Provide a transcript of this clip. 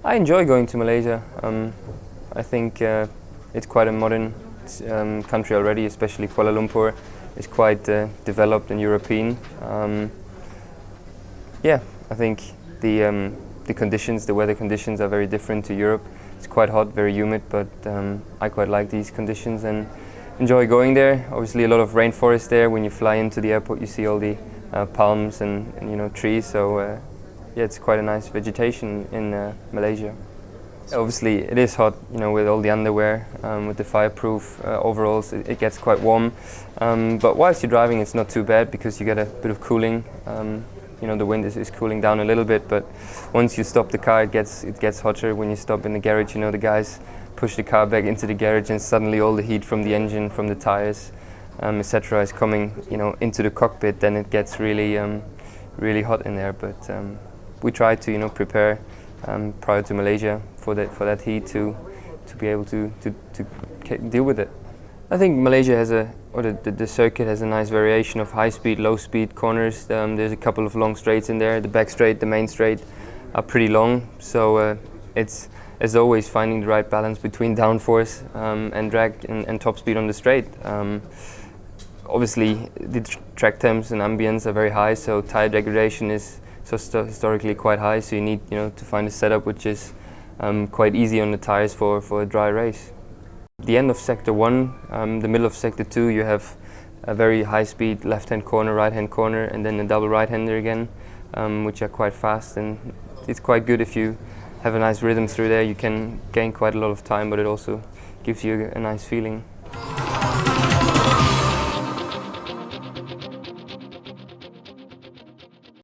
I enjoy going to Malaysia. I think it's quite a modern country already, especially Kuala Lumpur is quite developed and European. Yeah, I think the conditions, the weather conditions are very different to Europe. It's quite hot, very humid, but I quite like these conditions and enjoy going there. Obviously, a lot of rainforest there. When you fly into the airport, you see all the palms and trees. So yeah, it's quite a nice vegetation in Malaysia. Obviously, it is hot, with all the underwear, with the fireproof overalls, it gets quite warm. But whilst you're driving, it's not too bad because you get a bit of cooling. The wind is cooling down a little bit, but once you stop the car, it gets hotter. When you stop in the garage, the guys push the car back into the garage, and suddenly all the heat from the engine, from the tires, etc., is coming, into the cockpit. Then it gets really hot in there. But we try to, prepare prior to Malaysia for that heat to be able to deal with it. I think Malaysia has the circuit has a nice variation of high speed, low speed corners. There's a couple of long straights in there. The back straight, the main straight are pretty long. So it's, as always, finding the right balance between downforce and drag and top speed on the straight. Obviously, the track temps and ambience are very high, so tire degradation is historically quite high. So you need to find a setup which is quite easy on the tires for a dry race. The end of sector 1, the middle of sector 2, you have a very high-speed left-hand corner, right-hand corner, and then a double right-hander again, which are quite fast. And it's quite good if you have a nice rhythm through there. You can gain quite a lot of time, but it also gives you a nice feeling.